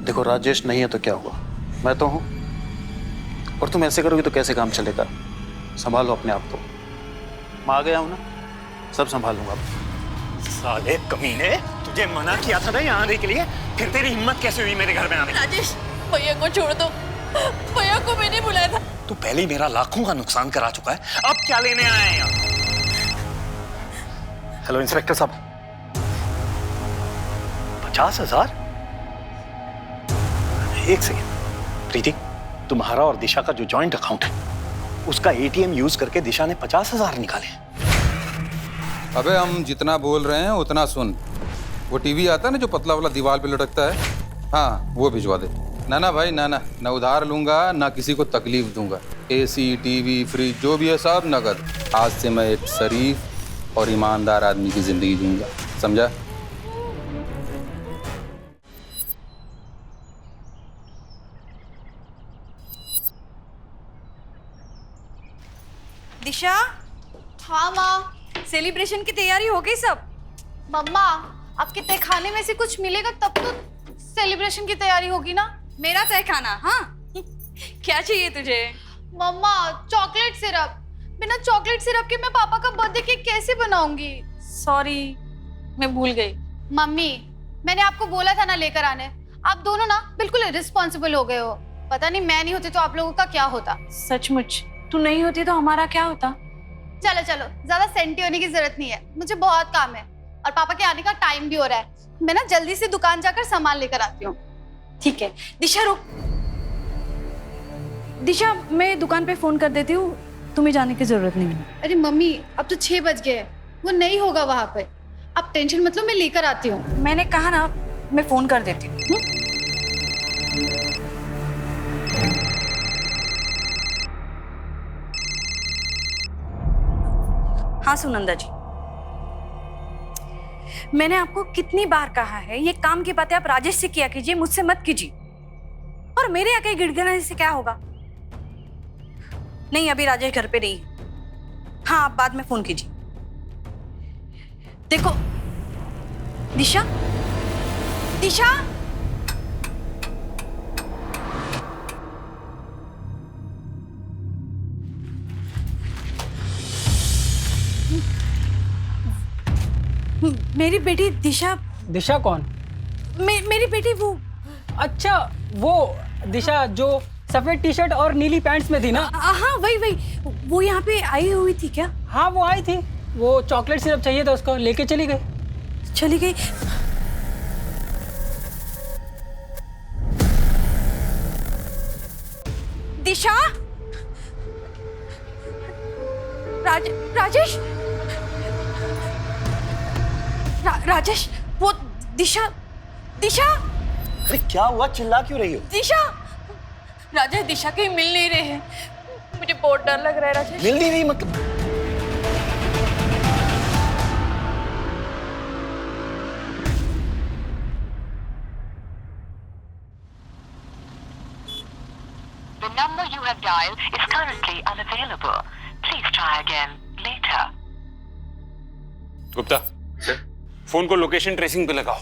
देखो राजेश नहीं है तो क्या हुआ, मैं तो हूं। और तुम ऐसे करोगे तो कैसे काम चलेगा? संभालो अपने आप को। मैं आ गया हूं ना, सब संभाल लूंगा। साले कमीने, तुझे मना किया था ना यहाँ आने के लिए, फिर तेरी हिम्मत कैसे हुई मेरे घर में आने की? राजेश, भैया को छोड़ दो। भैया को मैंने बुलाया था। तू पहले ही मेरा लाखों का नुकसान करा चुका है, अब क्या लेने आया है यहाँ? हेलो इंस्पेक्टर साहब, 50,000? एक सेकेंड प्रीति, तुम्हारा और दिशा का जो जॉइंट अकाउंट है उसका एटीएम यूज करके दिशा ने 50,000 निकाले। अबे हम जितना बोल रहे हैं उतना सुन। वो टीवी आता है ना जो पतला वाला दीवार पे लटकता है, हाँ वो भिजवा दे। ना भाई ना उधार लूंगा ना किसी को तकलीफ दूंगा। एसी टीवी फ्रिज जो भी है सब नगद। आज से मैं एक शरीफ और ईमानदार आदमी की जिंदगी जीऊंगा, समझा? दिशा। हाँ माँ। सेलिब्रेशन की तैयारी हो गई सब? मम्मा, आपके तय खाने में से कुछ मिलेगा तब तो सेलिब्रेशन की तैयारी होगी ना। मेरा तय खाना? हाँ क्या चाहिए तुझे? मम्मा, चॉकलेट सिरप। बिना चॉकलेट सिरप के मैं पापा का बर्थडे केक कैसे बनाऊंगी? सॉरी, मैं भूल गई। मम्मी, मैंने आपको बोला था ना लेकर आने। आप दोनों ना बिल्कुल इर्रिस्पॉन्सिबल हो गए हो। पता नहीं मैं नहीं होती तो आप लोगों का क्या होता। सचमुच तू नहीं होती तो हमारा क्या होता? चलो चलो, ज्यादा सेंटी होने की जरूरत नहीं है, मुझे बहुत काम है और पापा के आने का टाइम भी हो रहा है। मैं ना जल्दी से दुकान जाकर सामान लेकर आती हूँ। ठीक है दिशा, रुक। दिशा, मैं दुकान पे फोन कर देती हूँ, तुम्हें जाने की जरूरत नहीं है। अरे मम्मी, अब तो 6 बज गए, वो नहीं होगा वहां पे। आप टेंशन मत लो, मैं लेकर आती हूँ। मैंने कहा ना, मैं फोन कर देती हूँ। हाँ सुनंदा जी, मैंने आपको कितनी बार कहा है ये काम की बातें आप राजेश से किया कीजिए, मुझसे मत कीजिए। और मेरे आके गिड़गिड़ाने से क्या होगा? नहीं, अभी राजेश घर पे नहीं है। हाँ, आप बाद में फोन कीजिए। देखो दिशा, दिशा, मेरी बेटी दिशा। दिशा कौन? मेरी बेटी वो। अच्छा, वो दिशा जो सफेद टी शर्ट और नीली पैंट्स में थी ना? हाँ वही। वो यहाँ पे आई हुई थी क्या? हाँ वो आई थी, वो चॉकलेट सिरप चाहिए था, उसको लेके चली गई। चली गई? दिशा, राजेश, राजेश, वो दिशा। अरे क्या हुआ, चिल्ला क्यों रही हो? दिशा, राजेश दिशा कहीं मिल नहीं रहे हैं, मुझे बहुत डर लग रहा है। राजेश मिल नहीं रही मतलब? The number you have dialed is currently unavailable. Please try again later. Gupta sir, phone को लोकेशन ट्रेसिंग पे लगाओ।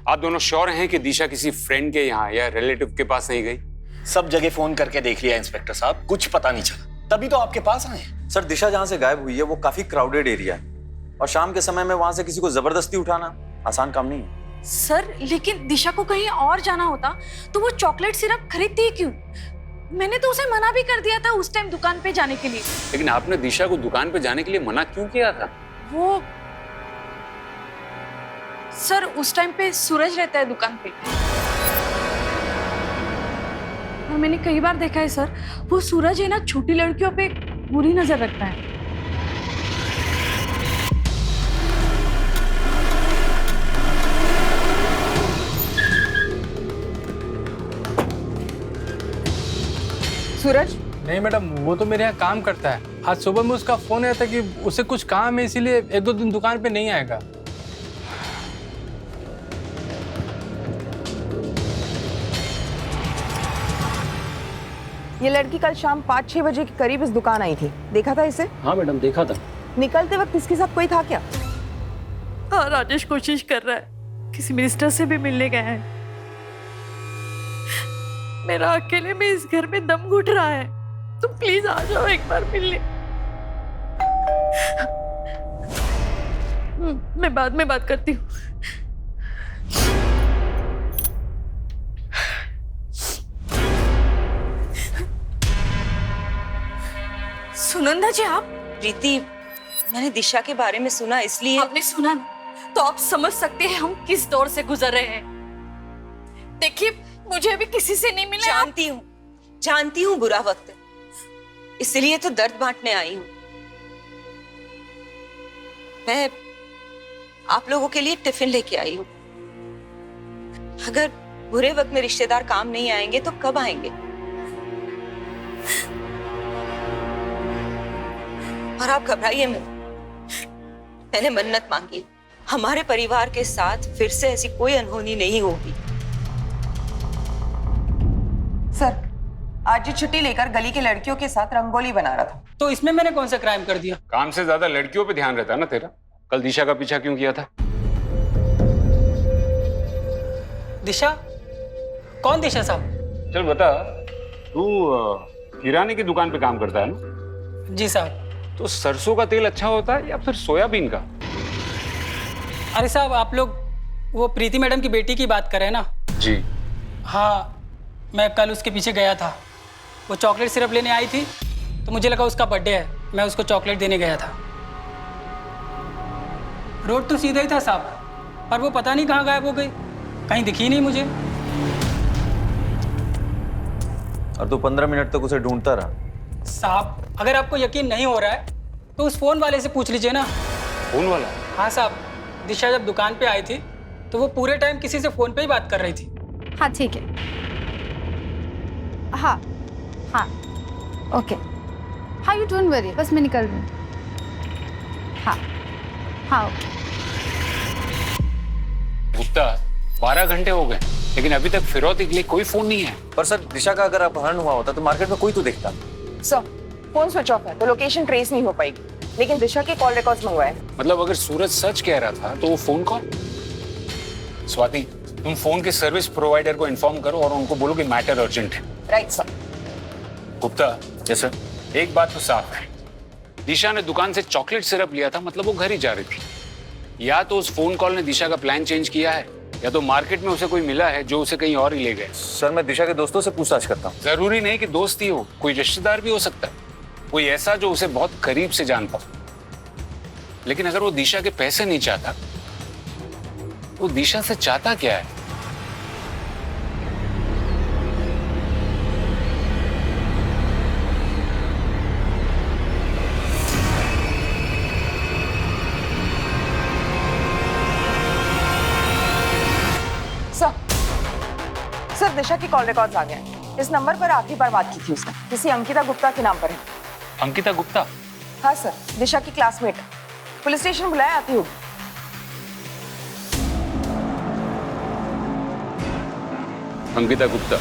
आप दोनों श्योर हैं कि दिशा किसी फ्रेंड के यहाँ या रिलेटिव के पास नहीं गई? सब जगह फोन करके देख लिया इंस्पेक्टर साहब, कुछ पता नहीं चला, तभी तो आपके पास आए। सर दिशा जहाँ से गायब हुई है वो काफी क्राउडेड एरिया है और शाम के समय में वहां से किसी को जबरदस्ती उठाना आसान काम नहीं है। सर, लेकिन दिशा को कहीं और जाना होता तो वो चॉकलेट सिरप खरीदती ही क्यों? मैंने तो उसे मना भी कर दिया था उस टाइम दुकान पे जाने के लिए। लेकिन आपने दिशा को दुकान पे जाने के लिए मना क्यों किया था? वो सर, उस टाइम पे सूरज रहता है दुकान पे और मैंने कई बार देखा है सर, वो सूरज है ना छोटी लड़कियों पे बुरी नजर रखता है। सूरज? नहीं मैडम, वो तो मेरे यहाँ काम करता है। आज सुबह में उसका फोन आया था कि उसे कुछ काम है, इसीलिए 1-2 दिन दुकान पे नहीं आएगा। ये लड़की कल शाम 5-6 बजे के करीब इस दुकान आई थी, देखा था इसे? हाँ मैडम, देखा था। निकलते वक्त इसके साथ कोई था क्या? हाँ, राजेश कोशिश कर रहा है, किसी मिनिस्टर से भी मिलने गया है। मेरा अकेले में इस घर में दम घुट रहा है। तुम प्लीज आ जाओ एक बार मिलने। मैं बाद में बात करती हूँ। सुनंदा जी आप? प्रीति, मैंने दिशा के बारे में सुना इसलिए। आपने सुना ना? तो आप समझ सकते हैं हम किस दौर से गुजर रहे हैं। देखिए मुझे अभी किसी से नहीं मिला। जानती हूँ बुरा वक्त है, इसलिए तो दर्द बांटने आई हूँ। मैं आप लोगों के लिए टिफिन लेके आई हूँ। अगर बुरे वक्त में रिश्तेदार काम नहीं आएंगे तो कब आएंगे? और आप घबराइए मत, मैंने मन्नत मांगी, हमारे परिवार के साथ फिर से ऐसी कोई अनहोनी नहीं होगी। सर, आज ये छुट्टी लेकर गली की लड़कियों के साथ रंगोली बना रहा था। तो इसमें मैंने कौन सा क्राइम कर दिया? काम से ज्यादा लड़कियों पे ध्यान रहता है ना तेरा। कल दिशा का पीछा क्यों किया था? दिशा? कौन दिशा साहब? चल बता, तू किराने की दुकान पे काम करता है ना? जी साहब। तो सरसों का तेल अच्छा होता है या फिर सोयाबीन का? अरे साहब, आप लोग वो प्रीति मैडम की बेटी की बात कर रहे हैं ना? जी हाँ, मैं कल उसके पीछे गया था। वो चॉकलेट सिरप लेने आई थी तो मुझे लगा उसका बर्थडे है, मैं उसको चॉकलेट देने गया था। रोड तो सीधा ही था साहब, पर वो पता नहीं कहाँ गायब हो गई, कहीं दिखी नहीं मुझे। और तू 15 मिनट तक उसे ढूंढता रहा? साहब, अगर आपको यकीन नहीं हो रहा है तो उस फोन वाले से पूछ लीजिए ना। फोन वाला? हाँ साहब, दिशा जब दुकान पे आई थी तो वो पूरे टाइम किसी से फोन पे ही बात कर रही थी। हाँ ठीक है। हाँ हाँ ओके। हाँ यू डोंट वरी, बस मैं निकल रही हूँ। हाँ हाँ ओके। गुप्ता, 12 घंटे हो गए लेकिन अभी तक फिरौती के लिए कोई फोन नहीं है। पर सर, दिशा का अगर अपहरण हुआ होता तो मार्केट में कोई तो देखता। सर, फोन स्विच ऑफ है तो लोकेशन ट्रेस नहीं हो पाएगी, लेकिन दिशा के कॉल रिकॉर्ड्स मंगवाए। मतलब अगर सूरज सच कह रहा था तो वो फोन कॉल? स्वाति, तुम फोन के सर्विस प्रोवाइडर को इन्फॉर्म करो और उनको बोलो कि मैटर अर्जेंट है। Right sir. Gupta, yes sir. एक बात तो साफ है, दिशा ने दुकान से चॉकलेट सिरप लिया था, मतलब वो घर ही जा रही थी। या तो उस फोन कॉल ने दिशा का प्लान चेंज किया है, या तो मार्केट में उसे कोई मिला है जो उसे कहीं और ही ले गए। सर, मैं दिशा के दोस्तों से पूछताछ करता हूँ। जरूरी नहीं कि दोस्त ही हो, कोई रिश्तेदार भी हो सकता है, कोई ऐसा जो उसे बहुत करीब से जानता हो। लेकिन अगर वो दिशा के पैसे नहीं चाहता, वो दिशा से चाहता क्या है? सर, दिशा की कॉल रिकॉर्ड्स आ गए। इस नंबर पर आखिरी बार बात की थी उसने, किसी अंकिता गुप्ता के नाम पर है। अंकिता गुप्ता? हाँ सर, दिशा की क्लासमेट है। पुलिस स्टेशन बुलाया, आती होगी। अंकिता गुप्ता,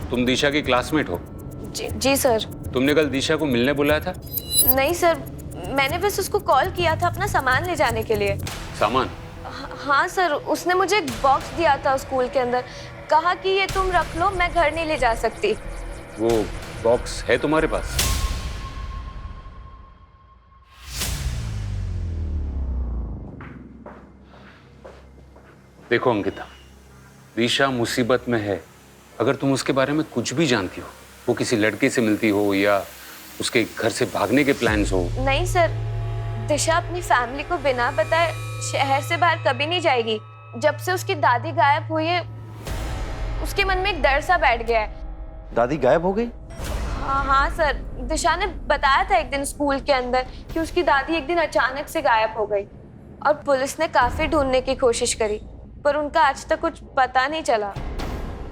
तुम दिशा की क्लासमेट हो? जी सर। तुमने कल दिशा को मिलने बुलाया था? नहीं सर, मैंने बस उसको कॉल किया था अपना सामान ले जाने के लिए। सामान? हाँ सर, उसने मुझे एक बॉक्स दिया था स्कूल के अंदर, कहा कि ये तुम रख लो, मैं घर नहीं ले जा सकती। वो बॉक्स है तुम्हारे पास? देखो अंकिता, दिशा मुसीबत में है। अगर तुम उसके बारे में कुछ भी जानती हो, वो किसी लड़के से मिलती हो या उसके घर से भागने के प्लान्स हो। नहीं सर, दिशा अपनी फैमिली को बिना बताए शहर से बाहर कभी नहीं जाएगी। जब से उसकी दादी गायब हुई है, उसके मन में एक डर सा बैठ गया है। दादी गायब हो गई? हाँ सर, दिशा ने बताया था एक दिन स्कूल के अंदर कि उसकी दादी एक दिन अचानक से गायब हो गई और पुलिस ने काफी ढूंढने की कोशिश करी, पर उनका आज तक कुछ पता नहीं चला।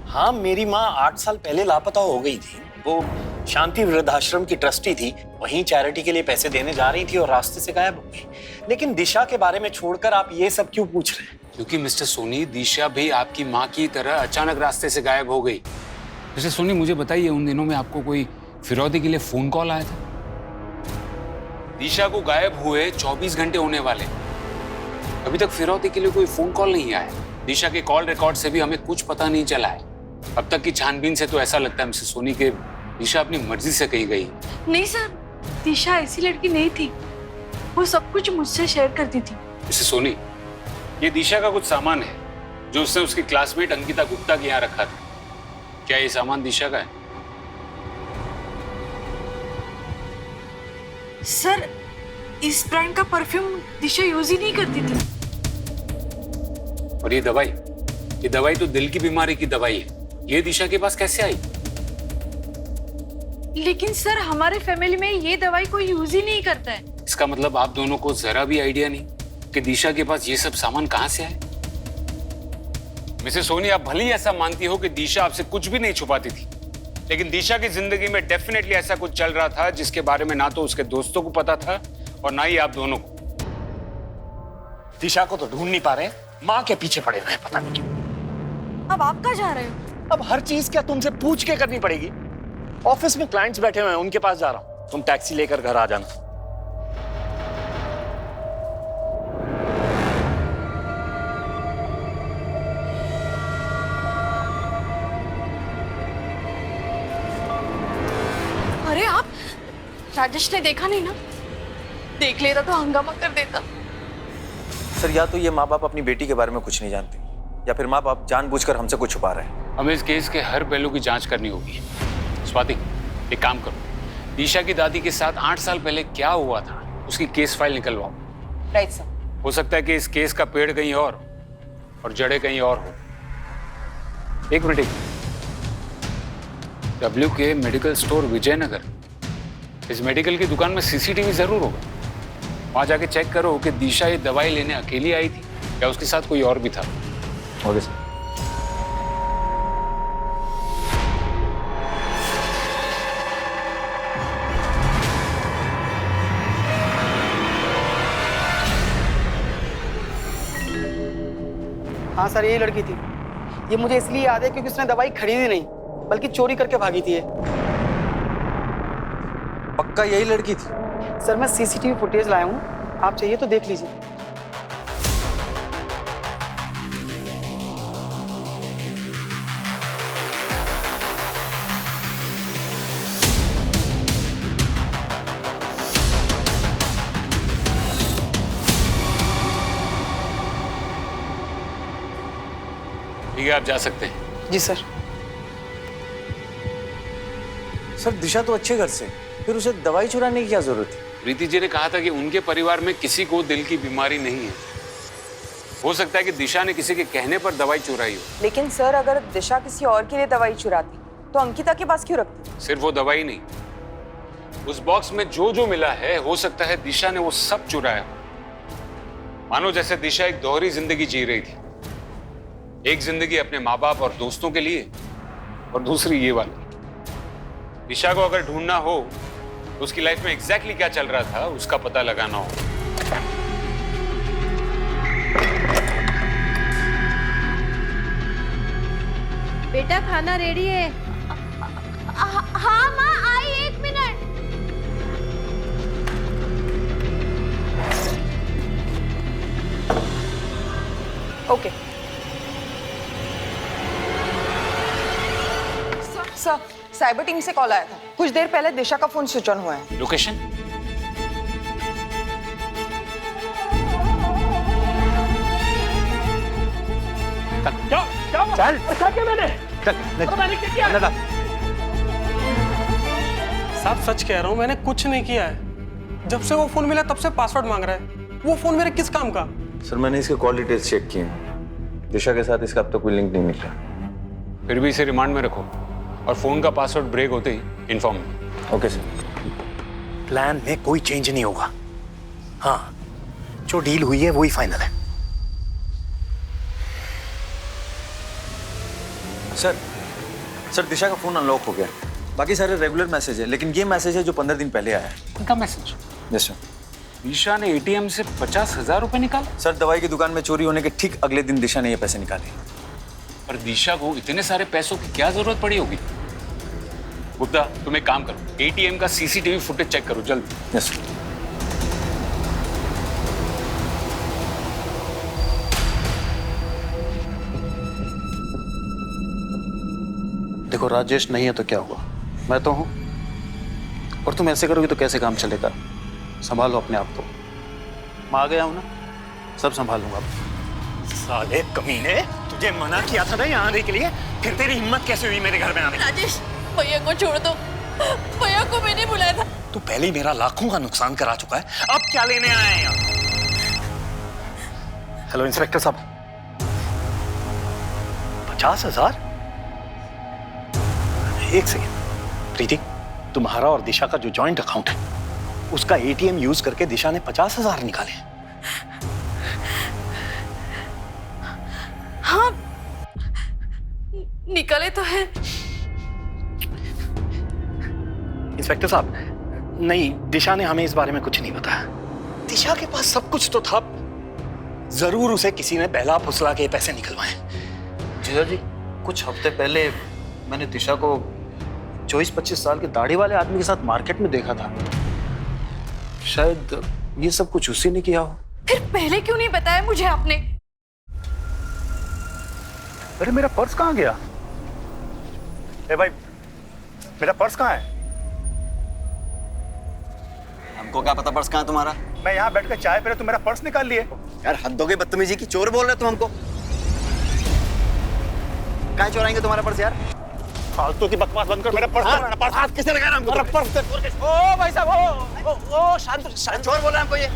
हाँ, मेरी माँ 8 साल पहले लापता हो गई थी। वो शांति वृद्धाश्रम की ट्रस्टी थी, वहीं चैरिटी के लिए पैसे देने जा रही थी और रास्ते से गायब हो गई। लेकिन दिशा के बारे में छोड़कर आप ये सब क्यों पूछ रहे हैं? क्योंकि मिस्टर सोनी, दिशा भी आपकी माँ की तरह अचानक रास्ते से गायब हो गई। मिस्टर सोनी, मुझे बताइए, उन दिनों में आपको कोई फिरौती के लिए फोन कॉल आया था? दिशा को गायब हुए 24 घंटे होने वाले, अभी तक फिरौती के लिए कोई फोन कॉल नहीं आया। दिशा के कॉल रिकॉर्ड से भी हमें कुछ पता नहीं चला है। अब तक की छानबीन से तो ऐसा लगता है मिसेस सोनी के दिशा अपनी मर्जी से कहीं गई। नहीं सर, दिशा ऐसी लड़की नहीं थी। वो सब कुछ मुझसे शेयर करती थी। मिसेस सोनी, ये दिशा का कुछ सामान है जो उसने उसकी क्लासमेट अंकिता गुप्ता के यहाँ रखा था। क्या ये सामान दिशा का है? सर, इस ब्रांड का परफ्यूम दिशा यूज ही नहीं करती थी। और ये दवाई तो दिल की बीमारी की दवाई है। ये दिशा के पास कैसे आई? लेकिन सर, हमारे फैमिली में ये दवाई कोई यूज ही नहीं करता है। इसका मतलब आप दोनों को जरा भी आइडिया नहीं कि दिशा के पास ये सब सामान कहां से आए। मिसेस सोनी, आप भली ऐसा मानती हो कि दिशा आपसे कुछ भी नहीं छुपाती थी, लेकिन दिशा की जिंदगी में डेफिनेटली ऐसा कुछ चल रहा था जिसके बारे में ना तो उसके दोस्तों को पता था और ना ही आप दोनों को। दिशा को तो ढूंढ नहीं पा रहे, माँ के पीछे पड़े हुए हैं, पता नहीं क्यों। अब आप कहाँ जा रहे हो? अब हर चीज क्या तुमसे पूछ के करनी पड़ेगी? ऑफिस में क्लाइंट्स बैठे हुए हैं, उनके पास जा रहा हूं। तुम टैक्सी लेकर घर आ जाना। अरे आप, राजेश ने देखा नहीं ना? देख लेता तो हंगामा कर देता। सर, या तो ये माँ बाप अपनी बेटी के बारे में कुछ नहीं जानते, या फिर माँ बाप जानबूझकर हमसे कुछ छुपा रहे हैं। हमें इस केस के हर पहलू की जांच करनी होगी। स्वाति, एक काम करो, दिशा की दादी के साथ 8 साल पहले क्या हुआ था उसकी केस फाइल निकलवाओ। Right sir. हो सकता है कि इस केस का पेड़ कहीं और जड़ें कहीं और हो। एक minute, WK medical store Vijaynagar, इस मेडिकल की दुकान में CCTV जरूर होगा। वहां जाके चेक करो कि दिशा ये दवाई लेने अकेली आई थी या उसके साथ कोई और भी था। Okay sir. हाँ सर, यही लड़की थी। ये मुझे इसलिए याद है क्योंकि उसने दवाई खरीदी नहीं बल्कि चोरी करके भागी थी। पक्का यही लड़की थी? सर, मैं CCTV फुटेज लाया हूँ, आप चाहिए तो देख लीजिए। ठीक है, आप जा सकते हैं। जी सर। सर, दिशा तो अच्छे घर से, फिर उसे दवाई चुराने की क्या जरूरत थी? प्रीति जी ने कहा था कि उनके परिवार में किसी को दिल की बीमारी नहीं है। हो सकता है कि दिशा ने किसी के कहने पर दवाई चुराई हो। लेकिन सर, अगर दिशा किसी और के लिए दवाई चुराती तो अंकिता के पास क्यों रखती? सिर्फ वो दवाई नहीं, उस बॉक्स में जो जो मिला है हो सकता है दिशा ने वो सब चुराया। मानो जैसे दिशा एक दोहरी जिंदगी जी रही थी। एक जिंदगी अपने माँ बाप और दोस्तों के लिए और दूसरी ये वाली। दिशा को अगर ढूंढना हो तो उसकी लाइफ में एग्जैक्टली क्या चल रहा था उसका पता लगाना हो। बेटा, खाना रेडी है। हाँ माँ, आई 1 minute. Okay sir, cyber team से कॉल आया था। कुछ देर पहले दिशा का फोन स्विच ऑन हुआ है। लोकेशन? चल, क्या मैंने? मैंने क्या किया? साहब, सच कह रहा हूँ, मैंने कुछ नहीं किया है। जब से वो फोन मिला तब से पासवर्ड मांग रहा है। वो फोन मेरे किस काम का? सर, मैंने इसके कॉल डिटेल्स चेक किए हैं। दिशा के साथ इसका अब तक कोई लिंक नहीं निकला। फिर भी इसे रिमांड में रखो और फोन का पासवर्ड ब्रेक होते ही इन्फॉर्म। Okay sir. प्लान में कोई चेंज नहीं होगा। हाँ, जो डील हुई है वही फाइनल है। सर, दिशा का फोन अनलॉक हो गया। बाकी सारे रेगुलर मैसेज है, लेकिन ये मैसेज है जो 15 दिन पहले आया है। उनका मैसेज? Yes sir. दिशा ने ATM से 50,000 रुपए निकाले? सर, दवाई की दुकान में चोरी होने के ठीक अगले दिन दिशा ने ये पैसे निकाले। पर दिशा को इतने सारे पैसों की क्या जरूरत पड़ी होगी? गुप्ता, तुम एक काम करो, ATM का CCTV फुटेज चेक करो जल्दी। Yes sir. देखो राजेश नहीं है तो क्या हुआ, मैं तो हूं। और तुम ऐसे करोगे तो कैसे काम चलेगा? संभालो अपने आप को। मैं आ गया हूं ना, सब संभालूंगा। साले कमीने, तुझे मना किया था ना यहाँ आने के लिए, फिर तेरी हिम्मत कैसे हुई मेरे घर में आने की? राजेश, भैया को छोड़ दो, भैया को मैंने बुलाया था। तू पहले ही मेरा लाखों का नुकसान करा चुका है, अब क्या लेने आए हैं यहाँ? हेलो इंस्पेक्टर साहब, 50,000? एक सेकेंड प्रीति, तुम्हारा और दिशा का जो जॉइंट अकाउंट है उसका एटीएम यूज करके दिशा ने 50,000 निकाले। हाँ, निकले तो है। इंस्पेक्टर साहब, नहीं, दिशा ने हमें इस बारे में कुछ नहीं बताया। दिशा के पास सब कुछ तो था, जरूर उसे किसी ने बहला फुसला के पैसे निकलवाए। जीजा जी, कुछ हफ्ते पहले मैंने दिशा को 24-25 साल के दाढ़ी वाले आदमी के साथ मार्केट में देखा था। शायद ये सब कुछ उसी ने किया हो। फिर पहले क्यों नहीं बताया मुझे आपने? अरे मेरा पर्स कहाँ गया? ए भाई, मेरा पर्स कहाँ है? हमको क्या पता पर्स कहाँ है तुम्हारा? मैं यहाँ बैठकर चाय पी रहा, तुम मेरा पर्स निकाल लिए। यार हद हो गई बदतमीजी की, चोर बोल रहे तुम हमको। कहाँ चोराएंगे तुम्हारा पर्स यार? फालतू की बकवास बंद कर, मेरा पर्स। पर्स किसने लगाया हमको? मेरा पर्स। ओ भाई साहब, ओ शांत चोर बोल रहा है हमको ये।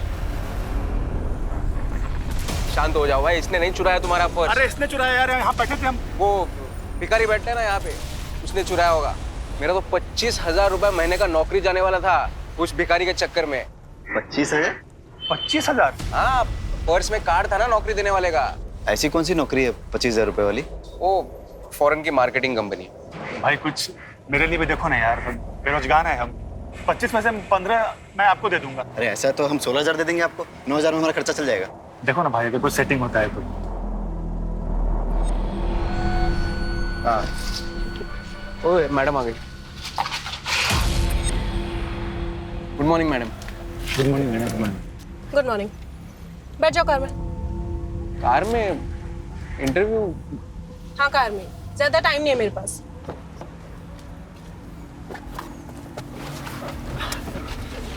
शांत हो जाओ भाई, इसने नहीं चुराया तुम्हारा पर्स। अरे इसने चुराया यार, यहाँ बैठे थे हम। वो भिखारी बैठते हैं ना यहाँ पे, उसने चुराया होगा। मेरा तो 25,000 रुपए महीने का नौकरी जाने वाला था उस भिखारी के चक्कर में। 25,000? 25,000? हाँ, पर्स में कार्ड था ना नौकरी देने वाले का। ऐसी कौन सी नौकरी है 25,000 रुपए वाली? वो फॉरेन की मार्केटिंग कंपनी। भाई कुछ मेरे लिए भी देखो ना यार, बेरोजगार है हम। 25 में से 15 मैं आपको दे दूंगा। अरे ऐसा तो हम 16,000 दे देंगे आपको, 9,000 में हमारा खर्चा चल जाएगा। देखो ना भाई, अगर कोई सेटिंग होता है तो। हाँ, ओए मैडम आ गई। Good morning madam. Good morning madam. Good morning. Good morning. बैठ जाओ कार में। कार में? इंटरव्यू? हाँ कार में, ज्यादा टाइम नहीं है मेरे पास।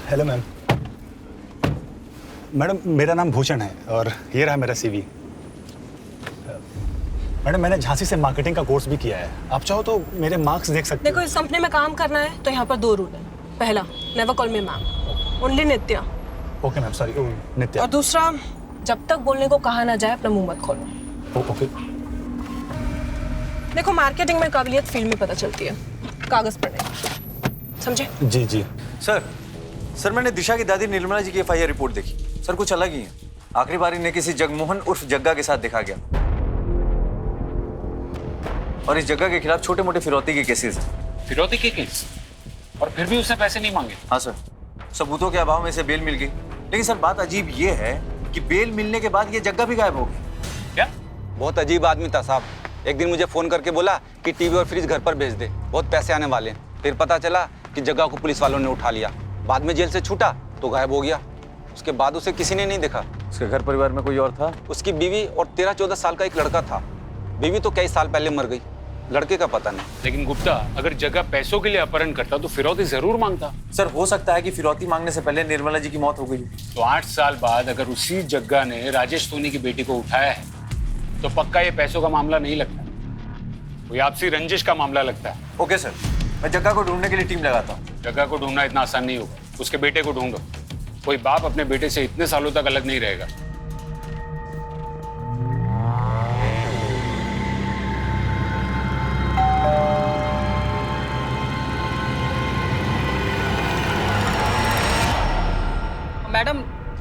Hello ma'am. मैडम मेरा नाम भूषण है और ये रहा मेरा सीवी। मैडम मैंने झांसी से मार्केटिंग का कोर्स भी किया है, आप चाहो तो मेरे मार्क्स देख सकते देखो, इस कंपनी में काम करना है तो यहाँ पर 2 रूल है। पहला, never call me ma'am, only Nitya. Okay ma'am, sorry Nitya. और दूसरा, जब तक बोलने को कहा ना जाए अपना मुंह मत खोलो। ओके। देखो, मार्केटिंग में काबिलियत फील्ड में पता चलती है, कागज पढ़ने, समझे? जी जी। सर मैंने दिशा की दादी निर्मला जी की FIR रिपोर्ट देखी। सर कुछ अलग ही है। आखिरी बार इन्हें किसी जगमोहन उर्फ जग्गा के साथ देखा गया और इस जग्गा के खिलाफ छोटे मोटे फिरौती के केसेस हैं। फिरौती के केस? और फिर भी उसने पैसे नहीं मांगे? हाँ सर, सबूतों के अभाव में इसे बेल मिल गई। लेकिन सर बात अजीब ये है कि बेल मिलने के बाद ये जग्गा भी गायब हो गई। क्या? बहुत अजीब आदमी था साहब। एक दिन मुझे फोन करके बोला कि टीवी और फ्रिज घर पर भेज दे, बहुत पैसे आने वाले हैं। फिर पता चला कि जग्गा को पुलिस वालों ने उठा लिया। बाद में जेल से छूटा तो गायब हो गया। उसके बाद उसे किसी ने नहीं देखा। उसके घर परिवार में कोई और था? उसकी बीवी और 13-14 साल का एक लड़का था। बीवी तो कई साल पहले मर गई, लड़के का पता नहीं। लेकिन गुप्ता, अगर जग्गा पैसों के लिए अपहरण करता तो फिरौती जरूर मांगता। सर हो सकता है कि फिरौती मांगने से पहले निर्मला जी की मौत हो गई। तो 8 साल बाद अगर उसी जग्गा ने राजेश सोनी की बेटी को उठाया है तो पक्का ये पैसों का मामला नहीं लगता, कोई आपसी रंजिश का मामला लगता है। ओके सर, मैं जग्गा को ढूंढने के लिए टीम लगाता हूँ। जग्गा को ढूंढना इतना आसान नहीं होगा, उसके बेटे को ढूंढो। कोई बाप अपने बेटे से इतने सालों तक अलग नहीं रहेगा। मैडम,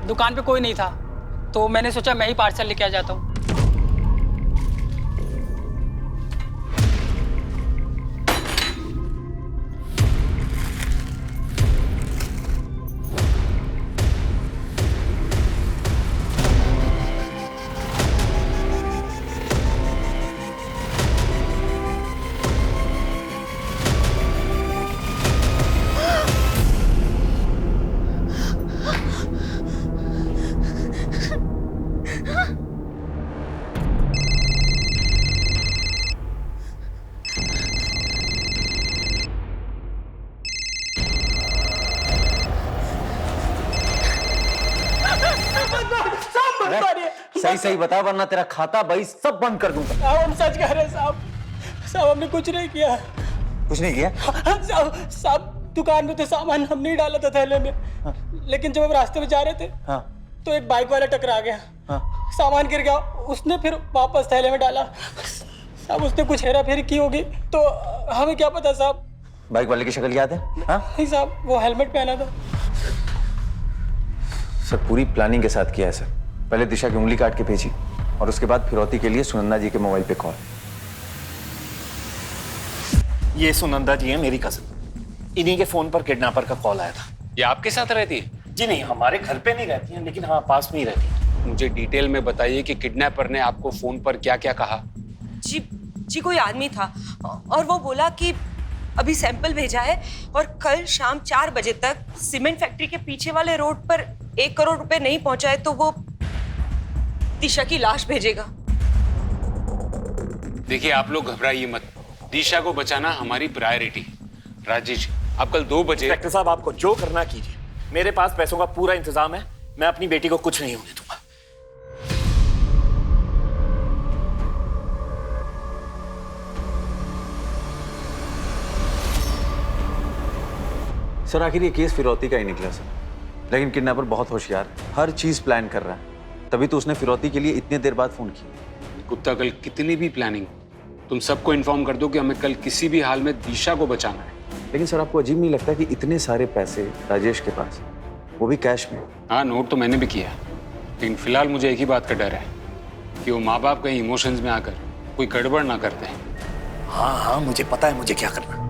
दुकान पे कोई नहीं था तो मैंने सोचा मैं ही पार्सल लेके आ जाता हूँ। सही बता, वरना तेरा खाता बही सब बंद कर दूंगा। साहब हम सच कह रहे हैं साहब। साहब हमने कुछ नहीं किया। कुछ नहीं किया? साहब दुकान में तो सामान हम नहीं डाला था थैले में, लेकिन जब हम रास्ते में जा रहे थे तो एक बाइक वाला टकरा गया, सामान गिर गया, उसने फिर वापस थैले में डाला। साहब उसने कुछ हेरा फेरी की होगी, तो हमें क्या पता साहब। बाइक वाले की शक्ल याद है? नहीं साहब, वो हेलमेट पहना था। सर पूरी प्लानिंग के साथ किया है सर। पहले दिशा की उंगली काट के भेजी और उसके बाद फिरौती के लिए सुनंदा जी के मोबाइल पे कॉल। ये सुनंदा जी है, मेरी कजन। इन्हीं के फोन पर किडनैपर का कॉल आया था। ये आपके साथ रहती है? जी नहीं, हमारे घर पे नहीं रहती हैं, लेकिन हाँ पास में ही रहती हैं। मुझे डिटेल में बताइए कि किडनैपर ने आपको फोन पर क्या क्या कहा। जी कोई आदमी था और वो बोला कि अभी सैंपल भेजा है और कल शाम 4 बजे तक सीमेंट फैक्ट्री के पीछे वाले रोड पर 1 करोड़ रुपए नहीं पहुंचाए तो वो दिशा की लाश भेजेगा। देखिए आप लोग घबराइए मत, दिशा को बचाना हमारी प्रायोरिटी। राजेश आप कल 2 बजे। इंस्पेक्टर साहब आपको जो करना कीजिए, मेरे पास पैसों का पूरा इंतजाम है, मैं अपनी बेटी को कुछ नहीं होने दूंगा। सर आखिर ये केस फिरौती का ही निकला सर, लेकिन किडनैपर बहुत होशियार है, हर चीज प्लान कर रहा है, तभी तो उसने फिरौती के लिए इतनी देर बाद फोन किया। कुत्ता कल कितनी भी प्लानिंग, तुम सबको इन्फॉर्म कर दो कि हमें कल किसी भी हाल में दिशा को बचाना है। लेकिन सर आपको अजीब नहीं लगता कि इतने सारे पैसे राजेश के पास, वो भी कैश में? हाँ नोट तो मैंने भी किया, लेकिन फिलहाल मुझे एक ही बात का डर है कि वो माँ बाप कहीं इमोशंस में आकर कोई गड़बड़ ना करते हैं। हाँ मुझे पता है मुझे क्या करना।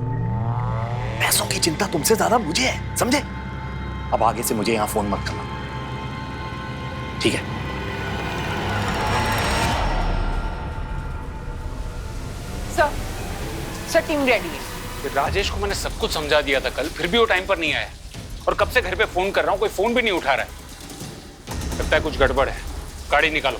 पैसों की चिंता तुमसे ज्यादा मुझे है, समझे? अब आगे से मुझे यहाँ फोन मत करना, ठीक है? सर टीम रेडी है। राजेश को मैंने सब कुछ समझा दिया था कल, फिर भी वो टाइम पर नहीं आया और कब से घर पे फोन कर रहा हूँ, कोई फोन भी नहीं उठा रहा है। लगता है कुछ गड़बड़ है। गाड़ी निकालो।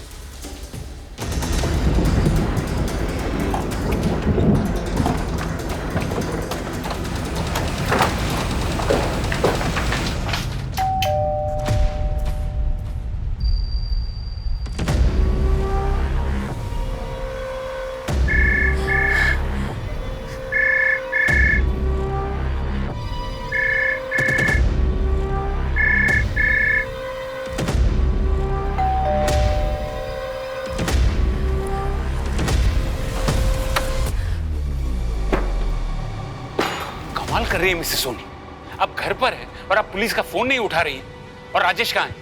कर रही है मिसेस सोनी, आप घर पर है और आप पुलिस का फोन नहीं उठा रही हैं। और राजेश कहाँ है?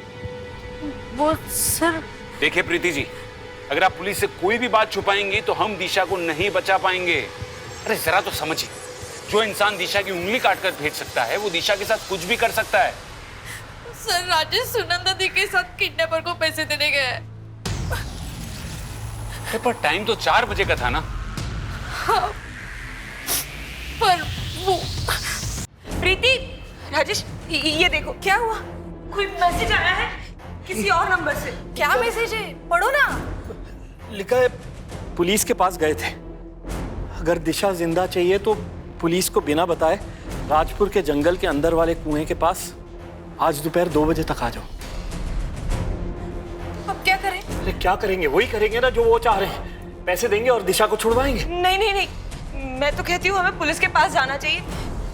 वो सर। देखिए प्रीति जी, अगर आप पुलिस से कोई भी बात छुपाएंगी तो हम दिशा को नहीं बचा पाएंगे। अरे जरा तो समझिए, जो इंसान दिशा की उंगली काटकर भेज सकता है वो दिशा के साथ कुछ भी कर सकता है। सर राजेश सुनंदा दी के साथ किडनैपर को पैसे देने गया है। पर टाइम तो 4 बजे का था ना। हाँ, पर वो प्रीति, राजेश ये देखो क्या हुआ, कोई मैसेज आया है किसी और नंबर से। क्या मैसेज है, पढ़ो ना। लिखा है पुलिस के पास गए थे, अगर दिशा जिंदा चाहिए तो पुलिस को बिना बताए राजपुर के जंगल के अंदर वाले कुएं के पास आज दोपहर 2 बजे तक आ जाओ। अब क्या करें? अरे क्या करेंगे, वही करेंगे ना जो वो चाह रहे हैं, पैसे देंगे और दिशा को छुड़वाएंगे। नहीं नहीं नहीं, मैं तो कहती हूँ हमें पुलिस के पास जाना चाहिए,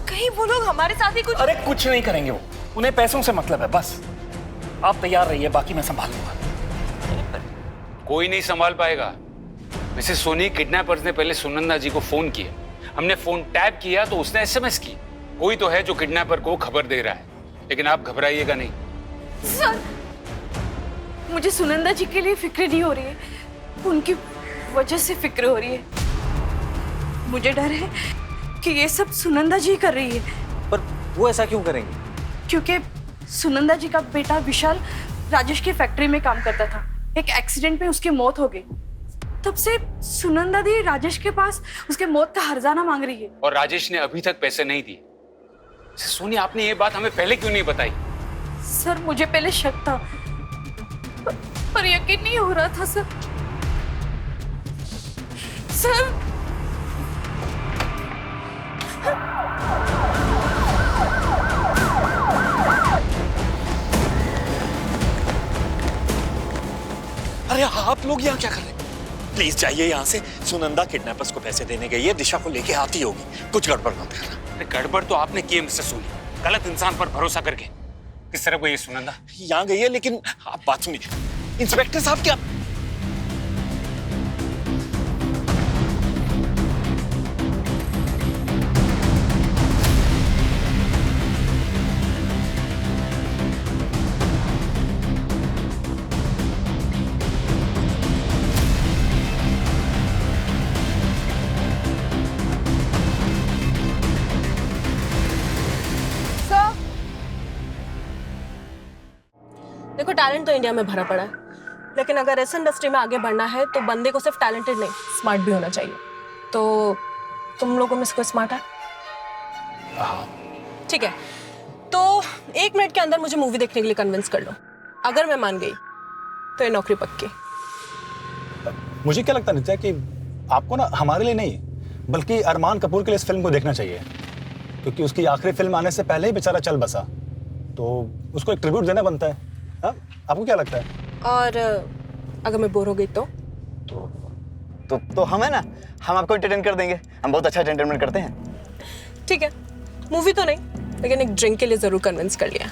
कहीं वो लोग हमारे साथ ही कुछ। अरे कुछ नहीं करेंगे वो, उन्हें पैसों से मतलब है बस। आप तैयार रहिए, बाकी मैं संभाल लूंगा। कोई नहीं संभाल पाएगा। मिसेस सोनी, किडनैपर्स ने पहले सुनंदा जी को फोन किया, हमने फोन टैप किया तो उसने एसएमएस की। कोई तो है जो किडनैपर को खबर दे रहा है, लेकिन आप घबराइएगा नहीं। सर मुझे सुनंदा जी के लिए फिक्र नहीं हो रही है, उनकी वजह से फिक्र हो रही है। मुझे डर है कि ये सब सुनंदा जी कर रही है। पर वो ऐसा क्यों करेंगे? क्योंकि सुनंदा जी का बेटा विशाल राजेश की फैक्ट्री में काम करता था, एक एक्सीडेंट में उसकी मौत हो गई। तब से सुनंदा दी राजेश के पास उसके मौत का हर्जाना मांग रही है। और राजेश ने अभी तक पैसे नहीं दिए। सोनी, आपने ये बात हमें पहले क्यों नहीं बताई? सर मुझे पहले शक था, पर यकीन नहीं हो रहा था सर। सर अरे हाँ लोग यहाँ क्या कर रहे हैं? प्लीज जाइए यहाँ से। सुनंदा किडनैपर्स को पैसे देने गई है, दिशा को लेके आती होगी। कुछ गड़बड़ मत करना। अरे गड़बड़ तो आपने की मिस्टर सोनी, गलत इंसान पर भरोसा करके। किस तरह को ये सुनंदा यहाँ गई है, लेकिन आप बात सुनिए। इंस्पेक्टर साहब क्या देखो, टैलेंट तो इंडिया में भरा पड़ा है, लेकिन अगर इस इंडस्ट्री में आगे बढ़ना है तो बंदे को सिर्फ टैलेंटेड नहीं, स्मार्ट भी होना चाहिए। तो तुम लोगों में से कोई स्मार्ट है? ठीक है, तो 1 मिनट के अंदर मुझे मूवी देखने के लिए कन्विंस कर लो। अगर मैं मान गई तो ये नौकरी पक्की। मुझे क्या लगता है नित्या कि आपको ना हमारे लिए नहीं बल्कि अरमान कपूर के लिए इस फिल्म को देखना चाहिए, क्योंकि उसकी आखिरी फिल्म आने से पहले ही बेचारा चल बसा, तो उसको एक ट्रिब्यूट देना बनता है। हाँ, आपको क्या लगता है? और अगर मैं बोर हो गई तो हम है ना, हम आपको एंटरटेन कर देंगे। हम बहुत अच्छा एंटरटेनमेंट करते हैं। ठीक है, मूवी तो नहीं, लेकिन एक ड्रिंक के लिए जरूर कन्विंस कर लिया।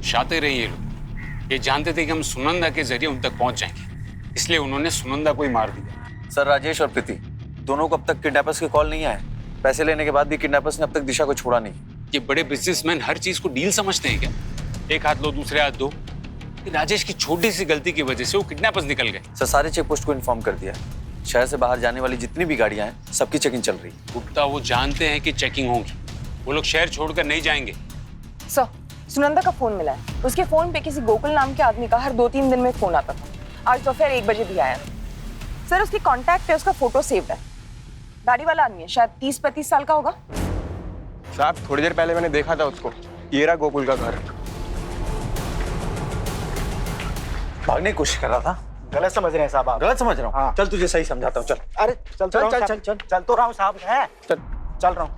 शातिर हैं ये लोग, ये जानते थे कि हम सुनंदा के जरिए उन तक पहुंच जाएंगे, इसलिए उन्होंने सुनंदा को ही मार दिया। सर, राजेश और प्रीति दोनों को अब तक किडनैपर्स के कॉल नहीं आए। पैसे लेने के बाद भी किडनैपर्स ने अब तक दिशा को छोड़ा नहीं। ये बड़े बिजनेसमैन हर चीज को डील समझते हैं क्या? एक हाथ लो दूसरे हाथ दो। राजेश की छोटी सी गलती की वजह से वो किडनैपर्स निकल गए। सर, सारे चेक पोस्ट को इन्फॉर्म कर दिया। शहर से बाहर जाने वाली जितनी भी गाड़ियां हैं सबकी चेकिंग चल रही है। गुप्ता, वो जानते हैं कि चेकिंग होगी, वो लोग शहर छोड़कर नहीं जाएंगे। सर, सुनंदा का फोन मिला है। उसके फोन पे किसी गोकुल नाम के आदमी का हर 2-3 दिन में फोन आता था। आज दोपहर 1 बजे भी आया। सर, उसकी कॉन्टैक्ट पे उसका फोटो सेव्ड है। दाढ़ी वाला आदमी है, शायद 30-35 साल का होगा। साहब, थोड़ी देर पहले मैंने देखा था उसको। ये रहा गोकुल का घर। भागने की कोशिश कर रहा था। गलत समझ रहे हैं साहब आप। गलत समझ रहा हूँ? हाँ। चल तुझे सही समझाता हूँ। चल। अरे चल तो रहा हूँ साहब। है चल रहा हूँ।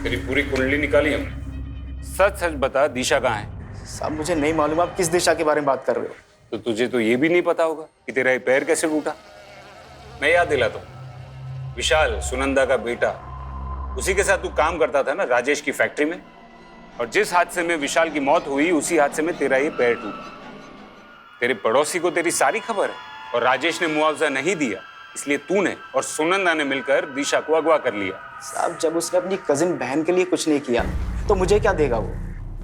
तेरी पूरी कुंडली निकाली हमने। सच सच बता, दिशा कहाँ है? साहब, मुझे नहीं मालूम आप किस दिशा के बारे में बात कर रहे हो। तो तुझे तो ये भी नहीं पता होगा कि तेरा ये पैर कैसे टूटा। मैं याद दिलाता हूँ, विशाल सुनंदा का बेटा, उसी के साथ तू काम करता था ना राजेश की फैक्ट्री में, और जिस हादसे में विशाल की मौत हुई उसी हादसे में तेरा ये पैर टूटा। तेरे पड़ोसी को तेरी सारी खबर है, और राजेश ने मुआवजा नहीं दिया, इसलिए तूने और सुनंदा ने मिलकर दिशा को अगवा कर लिया। साहब, जब उसने अपनी कजिन बहन के लिए कुछ नहीं किया तो मुझे क्या देगा वो?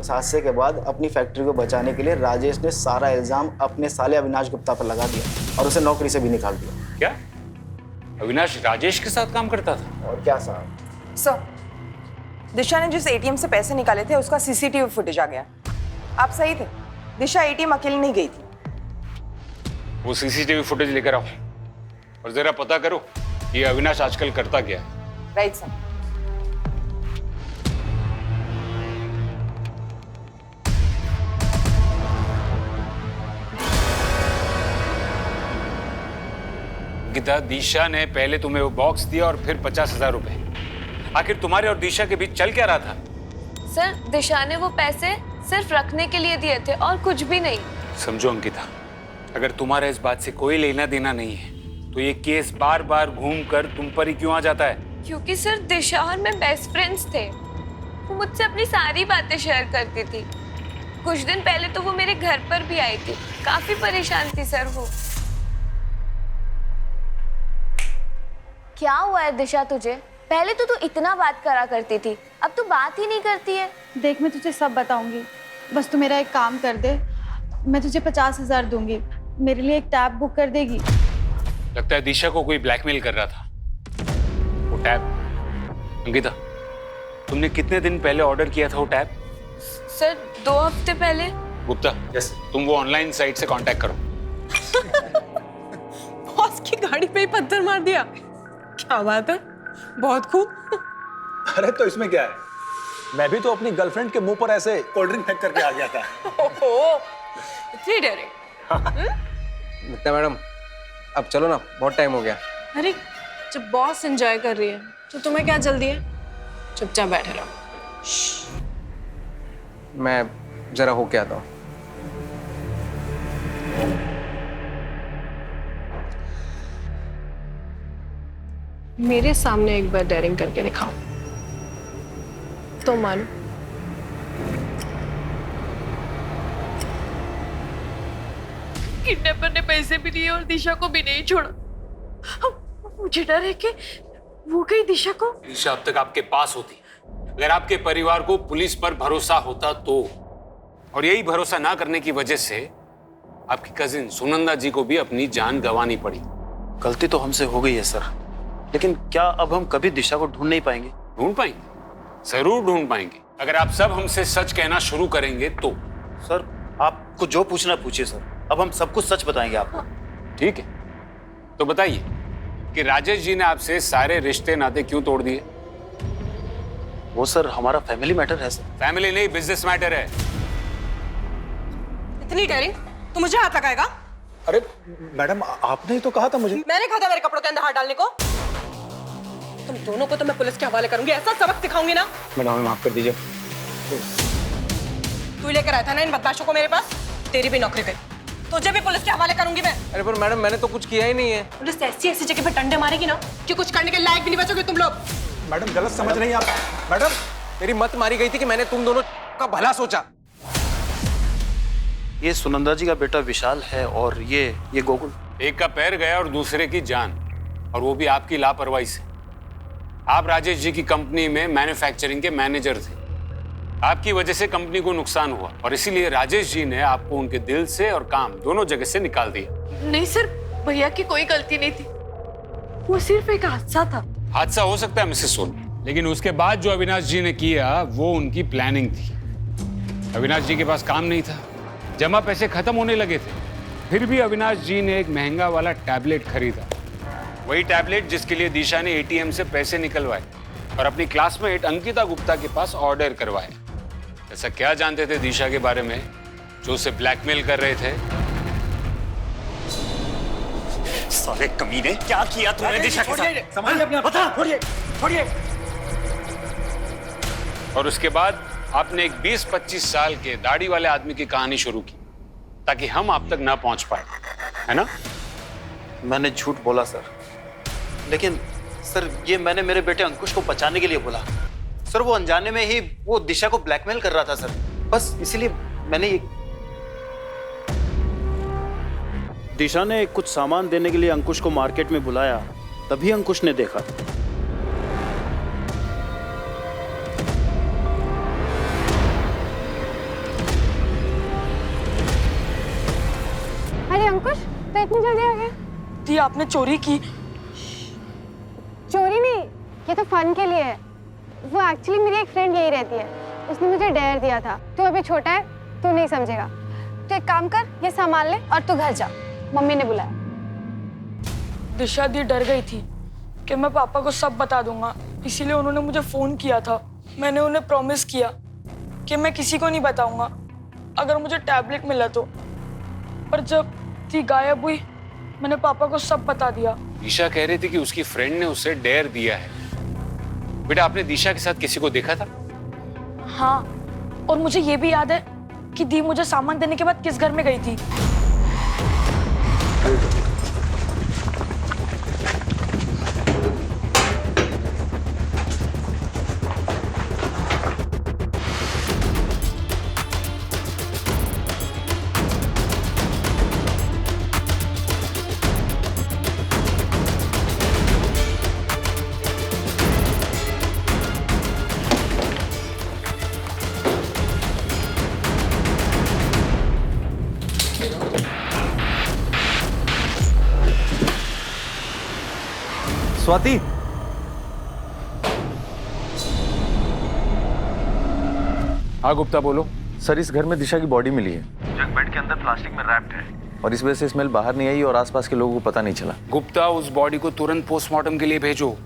उस हादसे के बाद अपनी फैक्ट्री को बचाने के लिए राजेश ने सारा इल्जाम अपने साले अविनाश गुप्ता पर लगा दिया और उसे नौकरी से भी निकाल दिया। क्या अविनाश राजेश के साथ काम करता था? और क्या साहब। सर, दिशा ने जिस एटीएम से पैसे निकाले थे उसका सीसीटीवी फुटेज आ गया। आप सही थे, दिशा एटीएम अकेली नहीं गई थी। वो सीसीटीवी फुटेज लेकर आओ और जरा पता करो ये अविनाश आजकल करता क्या है। Right sir. गीता, दिशा ने पहले तुम्हें वो बॉक्स दिया और फिर 50,000 रुपए। आखिर तुम्हारे और दिशा के बीच चल क्या रहा था? सर, दिशा ने वो पैसे सिर्फ रखने के लिए दिए थे और कुछ भी नहीं। समझो अंकिता, अगर तुम्हारा इस बात से कोई लेना देना नहीं है तो ये केस बार बार घूम कर तुम पर ही क्यों आ जाता है? क्योंकि सर, दिशा और मैं बेस्ट फ्रेंड्स थे। वो मुझसे अपनी सारी बातें शेयर करती थी। कुछ दिन पहले तो वो मेरे घर पर भी आई थी। काफी परेशान थी सर वो। क्या हुआ है दिशा तुझे? पहले तो तू इतना बात करा करती थी, अब तू बात ही नहीं करती है। देख, मैं तुझे सब बताऊंगी, बस तू मेरा एक काम कर दे। मैं तुझे 50,000 दूंगी, मेरे लिए एक टैब बुक कर देगी? लगता है दिशा को कोई ब्लैकमेल कर रहा था। वो टैब, अंकिता, तुमने कितने दिन पहले ऑर्डर किया था वो टैब? सर, 2 हफ्ते पहले। गुप्ता, तुम वो ऑनलाइन साइट से कांटेक्ट करो। बॉस की गाड़ी पे ही पत्थर मार दिया। क्या बात है, बहुत खूब। अरे तो इसमें क्या है, मैं भी तो अपनी गर्लफ्रेंड के मुंह पर ऐसे कोल्ड ड्रिंक फेंक करके आ गया था। ओहो, इतनी डरे। मित्ता मैडम, अब चलो ना, बहुत टाइम हो गया। अरे, जब बॉस एंजॉय कर रही है तो तुम्हें क्या जल्दी है? चुपचाप बैठे रहो। मैं जरा होके आता हूँ। मेरे सामने एक बार डेयरिंग करके दिखाओ तो मानो। किडनैपर ने पैसे भी दिए और दिशा को भी नहीं छोड़ा। मुझे डर है कि वो कहीं दिशा को। दिशा अब तक आपके पास होती, अगर आपके परिवार को पुलिस पर भरोसा होता तो, और यही भरोसा ना करने की वजह से आपकी कजिन सुनंदा जी को भी अपनी जान गंवानी पड़ी। गलती तो हमसे हो गई है सर, लेकिन क्या अब हम कभी दिशा को ढूंढ नहीं पाएंगे? ढूंढ पाएंगे, जरूर ढूंढ पाएंगे, अगर आप सब हमसे सच कहना शुरू करेंगे तो। सर आपको जो पूछना पूछिए सर, अब हम सब कुछ सच बताएंगे आपको। ठीक है, तो बताइए कि राजेश जी ने आपसे सारे रिश्ते नाते क्यों तोड़ दिए? वो सर हमारा फैमिली मैटर है सर। फैमिली नहीं, बिजनेस मैटर है। इतनी डेयरिंग तो मुझे हाथ लगाएगा? अरे मैडम, आपने ही तो कहा था मुझे। मैंने कहा था मेरे कपड़ों के अंदर हाथ डालने को? तुम दोनों को तो मैं पुलिस के हवाले करूंगी, ऐसा सबक सिखाऊंगी ना। मैडम हमें माफ कर दीजिए। तू लेकर आया था ना इन बदमाशों को मेरे पास, तेरी भी नौकरी गई। तुझे भी पुलिस के हवाले करूंगी मैं। अरे पर मैडम मैंने तो कुछ किया ही नहीं है। पुलिस ऐसी जगह पे डंडे मारेगी ना कि कुछ करने के लायक भी नहीं बचोगे तुम लोग। मैडम गलत समझ रही हैं आप। मैडम मेरी मत मारी गई थी कि मैंने तुम दोनों का भला सोचा। ये सुनंदा जी का बेटा विशाल है और ये गोकुल। एक का पैर गया और दूसरे की जान, और वो भी आपकी लापरवाही से। आप राजेश जी की कंपनी में मैन्युफैक्चरिंग के मैनेजर थे, आपकी वजह से कंपनी को नुकसान हुआ और इसीलिए राजेश जी ने आपको उनके दिल से और काम दोनों जगह से निकाल दिया। नहीं सर, भैया की कोई गलती नहीं थी, वो सिर्फ एक हादसा था। हादसा हो सकता है मिसेस सोनी, लेकिन उसके बाद जो अविनाश जी ने किया वो उनकी प्लानिंग थी। अविनाश जी के पास काम नहीं था, जमा पैसे खत्म होने लगे थे, फिर भी अविनाश जी ने एक महंगा वाला टैबलेट खरीदा, वही टैबलेट जिसके लिए दिशा ने एटीएम से पैसे निकलवाए और अपनी क्लासमेट अंकिता गुप्ता के पास ऑर्डर करवाए। ऐसा क्या जानते थे दिशा के बारे में जो उसे ब्लैकमेल कर रहे थे? साले कमीने, क्या किया तूने दिशा के साथ? संभालिए अपने आप। बता। छोड़िए। और उसके बाद आपने एक 20-25 साल के दाढ़ी वाले आदमी की कहानी शुरू की ताकि हम आप तक ना पहुंच पाए, है ना? मैंने झूठ बोला सर, लेकिन सर ये मैंने मेरे बेटे अंकुश को बचाने के लिए बोला सर। वो अनजाने में ही वो दिशा को ब्लैकमेल कर रहा था सर, बस इसीलिए मैंने ये। दिशा ने कुछ सामान देने के लिए अंकुश को मार्केट में बुलाया, तभी अंकुश ने देखा। अरे अंकुश, तो इतनी जल्दी आ गया? दी आपने चोरी की? चोरी नहीं, ये तो फन के लिए है। वो एक्चुअली मेरी एक फ्रेंड यही रहती है, उसने मुझे डेयर दिया था। तू अभी छोटा है, तू नहीं समझेगा। तो एक काम कर, ये सामान ले और तू घर जा, मम्मी ने बुलाया। दिशा दी डर गई थी कि मैं पापा को सब बता दूंगा, इसीलिए उन्होंने मुझे फोन किया था। मैंने उन्हें प्रॉमिस किया कि मैं किसी को नहीं बताऊंगा अगर मुझे टैबलेट मिला तो। पर जब दी गायब हुई, मैंने पापा को सब बता दिया। दिशा कह रही थी कि उसकी फ्रेंड ने उसे डेयर दिया है। बेटा, आपने दिशा के साथ किसी को देखा था? हाँ, और मुझे ये भी याद है कि दी मुझे सामान देने के बाद किस घर में गई थी। स्वाति, हाँ गुप्ता बोलो। सर इस घर में दिशा की बॉडी मिली है, जग बेड के अंदर प्लास्टिक में रैप्ड है, और इस वजह से स्मेल बाहर नहीं आई और आसपास के लोगों को पता नहीं चला। गुप्ता, उस बॉडी को तुरंत पोस्टमार्टम के लिए भेजो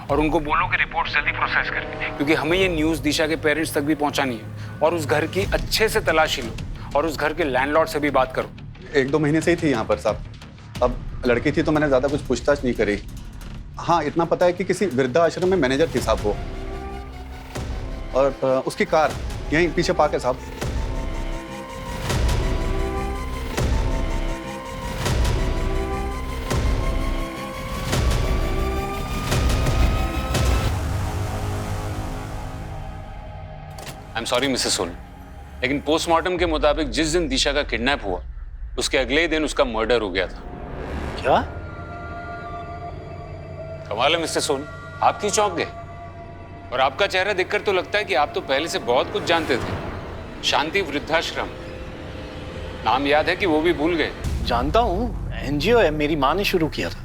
और उनको बोलो कि रिपोर्ट जल्दी प्रोसेस करके, क्योंकि हमें ये न्यूज़ दिशा के पेरेंट्स तक भी पहुंचानी है। और उस घर की अच्छे से तलाशी लो और उस घर के लैंडलॉर्ड से भी बात करो। 1-2 महीने से ही थी यहाँ पर साहब। अब लड़की थी तो मैंने ज़्यादा कुछ पूछताछ नहीं करी। हाँ, इतना पता है कि किसी वृद्धाश्रम में मैनेजर थी साहब वो, और उसकी कार यहीं पीछे पार्क है साहब। एम सॉरी मिसेस सोनी, लेकिन पोस्टमार्टम के मुताबिक जिस दिन दिशा का किडनैप हुआ उसके अगले ही दिन उसका मर्डर हो गया था। क्या? कमाल है मिस्टर सोनी, आप क्यों चौंक गए? और आपका चेहरा देखकर तो लगता है कि आप तो पहले से बहुत कुछ जानते थे। शांति वृद्धाश्रम, नाम याद है कि वो भी भूल गए? जानता हूँ, एनजीओ है, मेरी माँ ने शुरू किया था,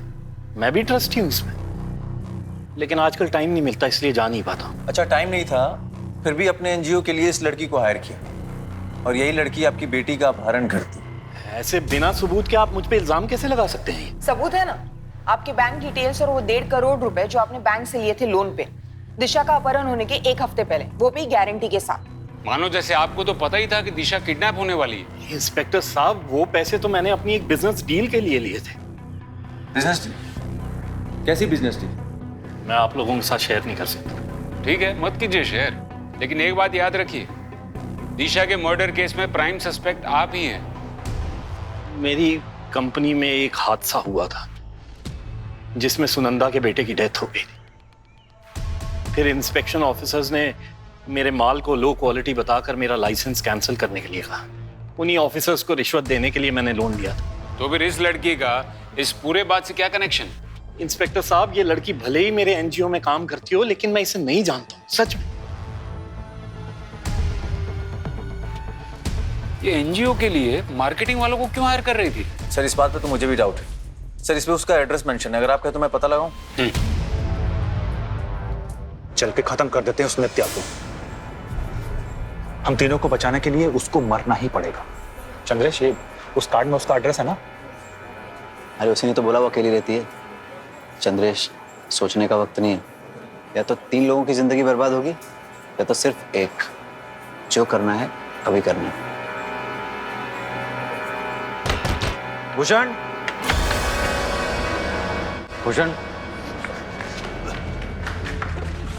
मैं भी ट्रस्टी हूँ इसमें, लेकिन आजकल टाइम नहीं मिलता इसलिए जा नहीं पाता। अच्छा, टाइम नहीं था, फिर भी अपने एनजीओ के लिए इस लड़की को हायर किया, और यही लड़की आपकी बेटी का अपहरण करती। ऐसे बिना सबूत के आप मुझ पे इल्जाम कैसे लगा सकते हैं? सबूत है ना, आपके बैंक डिटेल्स और वो 1.5 करोड़ रुपए जो आपने बैंक से लिए थे लोन पे, दिशा का अपहरण होने के 1 हफ्ते पहले, वो भी गारंटी के साथ। मानो जैसे आपको तो पता ही था कि दिशा किडनैप होने वाली है। इंस्पेक्टर साहब, वो पैसे तो मैंने अपनी एक बिजनेस डील के लिए लिए थे। Business deal? कैसी बिजनेस डील? मैं आप लोगों के साथ शेयर नहीं कर सकता। ठीक है, मत कीजिए शेयर, लेकिन एक बात याद रखिए, दिशा के मर्डर केस में प्राइम सस्पेक्ट आप ही हैं। मेरी कंपनी में एक हादसा हुआ था जिसमें सुनंदा के बेटे की डेथ हो गई थी। फिर इंस्पेक्शन ऑफिसर्स ने मेरे माल को लो क्वालिटी बताकर मेरा लाइसेंस कैंसिल करने के लिए कहा। उन्हीं ऑफिसर्स को रिश्वत देने के लिए मैंने लोन लिया था। तो फिर इस लड़की का इस पूरे बात से क्या कनेक्शन? इंस्पेक्टर साहब, ये लड़की भले ही मेरे एनजीओ में काम करती हो, लेकिन मैं इसे नहीं जानता हूँ, सच में। ये एनजीओ के लिए मार्केटिंग वालों को क्यों हायर कर रही थी? सर, इस बात पे तो मुझे भी डाउट है। सर, इसमें उसका एड्रेस मेंशन है, अगर आप कहें तो मैं पता लगाऊं। चल के खत्म कर देते हैं उस नित्या को। हम तीनों को बचाने के लिए उसको मरना ही पड़ेगा। चंद्रेश, ये उस कार्ड में उसका एड्रेस है ना? अरे उसी ने तो बोला वो अकेली रहती है। चंद्रेश, सोचने का वक्त नहीं है। या तो 3 लोगों की जिंदगी बर्बाद होगी, या तो सिर्फ एक। जो करना है अभी करना है। भूषण, भूषण,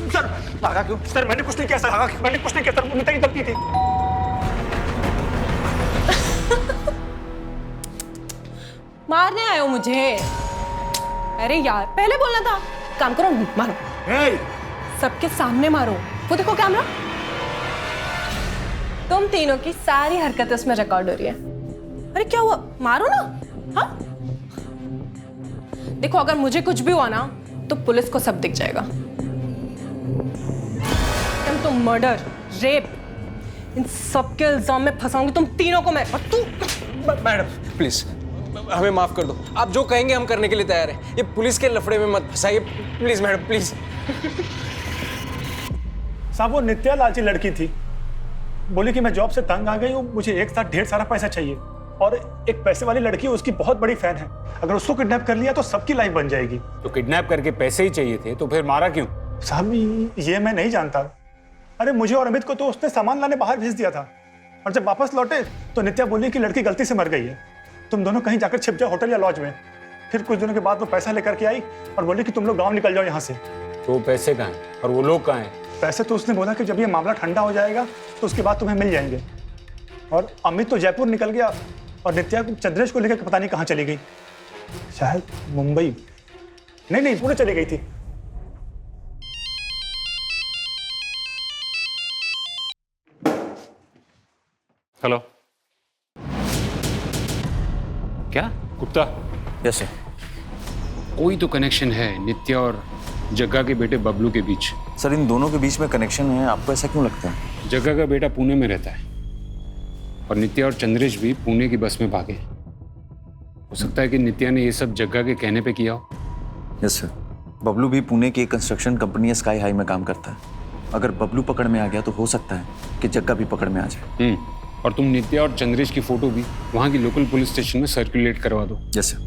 सर भागा क्यों? सर मैंने कुछ नहीं किया सर, मैंने कुछ नहीं किया सर, नित्या की गलती थी। मारने आए हो मुझे? अरे यार, पहले बोलना था। काम करो, मारो। सबके सामने मारो। वो देखो कैमरा, तुम तीनों की सारी हरकतें उसमें रिकॉर्ड हो रही है। अरे क्या हुआ, मारो ना। हाँ, देखो अगर मुझे कुछ भी हुआ ना तो पुलिस को सब दिख जाएगा। तो मर्डर, रेप, इन सब के इल्जाम में फंसाऊंगी तुम तीनों को मैं। और तू मैडम प्लीज हमें माफ कर दो, आप जो कहेंगे हम करने के लिए तैयार हैं। ये पुलिस के लफड़े में मत फंसाइए प्लीज मैडम, प्लीज। साहब, वो नित्या लालची लड़की थी, बोली कि मैं जॉब से तंग आ गई हूँ, मुझे एक साथ ढेर सारा पैसा चाहिए, और एक पैसे वाली लड़की उसकी बहुत बड़ी फैन है। अगर उसको किडनैप कर लिया तो सबकी लाइफ बन जाएगी। तो किडनैप करके पैसे ही चाहिए थे, तो फिर मारा क्यों? साहब, ये मैं नहीं जानता। अरे मुझे और अमित को तो उसने सामान लाने बाहर भेज दिया था, और जब वापस लौटे तो नित्या बोली कि लड़की गलती से मर गई है, तुम दोनों कहीं जाकर छिप जाओ होटल या लॉज में। फिर कुछ दिनों के बाद वो पैसा लेकर के आई और बोली कि तुम लोग गाँव निकल जाओ यहाँ से। तो पैसे कहाँ हैं और वो लोग कहाँ हैं? पैसे तो उसने बोला कि जब ये मामला ठंडा हो जाएगा तो उसके बाद तुम्हें मिल जाएंगे। और अमित तो जयपुर निकल गया, और नित्या चंद्रेश को लेकर पता नहीं कहाँ चली गई, शायद मुंबई, नहीं पुणे चली गई थी। हेलो, क्या? गुप्ता? Yes sir. कोई तो कनेक्शन है नित्या और जग्गा के बेटे बबलू के बीच। सर, इन दोनों के बीच में कनेक्शन है, आपको ऐसा क्यों लगता है? जग्गा का बेटा पुणे में रहता है और नित्या और चंद्रेश भी पुणे की बस में भागे। हो सकता है कि नित्या ने ये सब जग्गा के कहने पे किया हो। Yes sir. बबलू भी पुणे की एक कंस्ट्रक्शन कंपनी स्काई हाई में काम करता है। अगर बबलू पकड़ में आ गया तो हो सकता है कि जग्गा भी पकड़ में आ जाए। और तुम नित्या और चंद्रेश की फोटो भी वहां की लोकल पुलिस स्टेशन में सर्कुलेट करवा दो। Yes sir.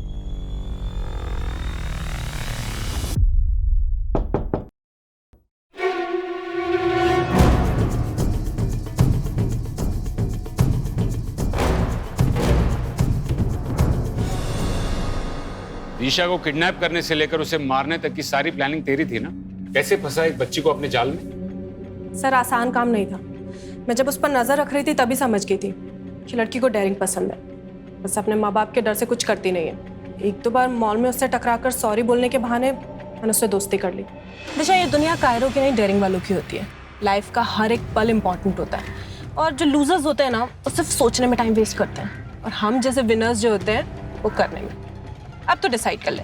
दिशा को किडनैप करने से लेकर उसे मारने तक की सारी प्लानिंग तेरी थी ना? कैसे फंसा एक बच्ची को अपने जाल में? सर, आसान काम नहीं था। मैं जब उस पर नजर रख रही थी तभी समझ गई थी कि लड़की को डेयरिंग पसंद है, बस अपने माँ बाप के डर से कुछ करती नहीं है। 1-2 बार मॉल में उससे टकराकर सॉरी बोलने के बहाने मैंने उससे दोस्ती कर ली। दिशा, ये दुनिया कायरों की नहीं डेयरिंग वालों की होती है। लाइफ का हर एक पल इम्पॉर्टेंट होता है और जो लूजर्स होते हैं ना वो सिर्फ सोचने में टाइम वेस्ट करते हैं और हम जैसे विनर्स जो होते हैं वो करने में। अब तो डिसाइड कर ले,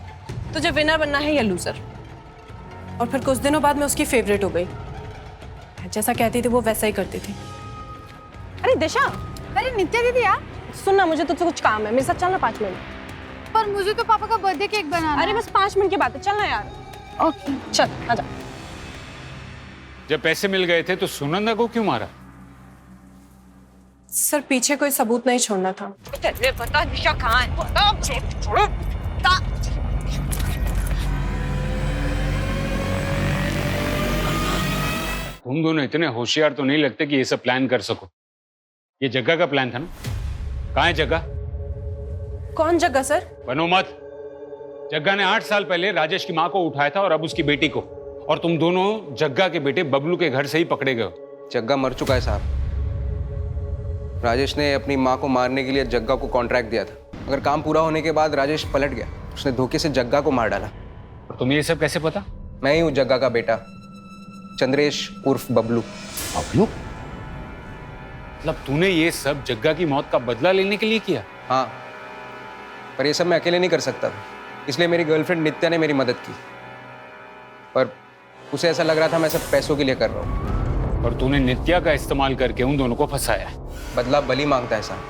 तुझे विनर बनना है या लूजर। और फिर कुछ दिनों बाद मैं उसकी फेवरेट हो गई। जैसा कहती थी वो वैसा ही करती थी। अरे दिशा, अरे नित्या दीदी यार, सुनना, मुझे तुझसे कुछ काम है, मेरे साथ चलना 5 मिनट। पर मुझे तो पापा का बर्थडे केक बनाना अरे बस 5 मिनट की बात है, चलना यार। ओके चल आजा। जब पैसे मिल गए थे तो सुनंदा को क्यों मारा? सर पीछे कोई सबूत नहीं छोड़ना था। बता दिशा कहाँ है? छोड़ो। तुम दोनों इतने होशियार तो नहीं लगते कि ये सब प्लान कर सको। ये जग्गा का प्लान था ना? कहाँ है जग्गा? कौन जग्गा सर? बनो मत। जग्गा ने 8 साल पहले राजेश की माँ को उठाया था और अब उसकी बेटी को, और तुम दोनों जग्गा के बेटे बबलू के घर से ही पकड़े गए हो। जग्गा मर चुका है साहब। राजेश ने अपनी माँ को मारने के लिए जग्गा को कॉन्ट्रैक्ट दिया था, मगर काम पूरा होने के बाद राजेश पलट गया। उसने धोखे से जग्गा को मार डाला। और तुम्हें ये सब कैसे पता? मैं ही हूँ जग्गा का बेटा, चंद्रेश उर्फ बबलू। बबलू? मतलब तूने ये सब जग्गा की मौत का बदला लेने के लिए किया? हाँ, पर ये सब मैं अकेले नहीं कर सकता, इसलिए मेरी गर्लफ्रेंड नित्या ने मेरी मदद की। पर उसे ऐसा लग रहा था मैं सब पैसों के लिए कर रहा हूँ। और तूने नित्या का इस्तेमाल करके उन दोनों को फंसाया। बदला बलि मांगता है साहब।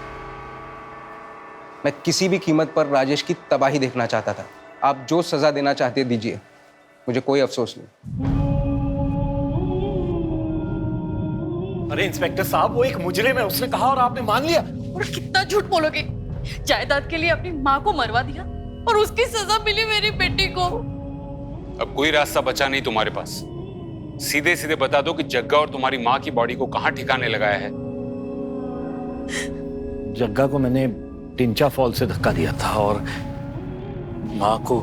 मैं किसी भी कीमत पर राजेश की तबाही देखना चाहता था। आप जो सजा देना चाहते दीजिए, मुझे कोई अफसोस नहीं। अरे इंस्पेक्टर साहब, वो एक मुजरिम है, उसने कहा और आपने मान लिया। और कितना झूठ बोलोगे? जायदाद के लिए अपनी माँ को मरवा दिया और उसकी सजा मिली मेरी बेटी को। अब कोई रास्ता बचा नहीं तुम्हारे पास। सीधे सीधे बता दो कि जग्गा और तुम्हारी माँ की बॉडी को कहाँ ठिकाने लगाया है। जग्गा को मैंने टिंचा फॉल से धक्का दिया था और माँ को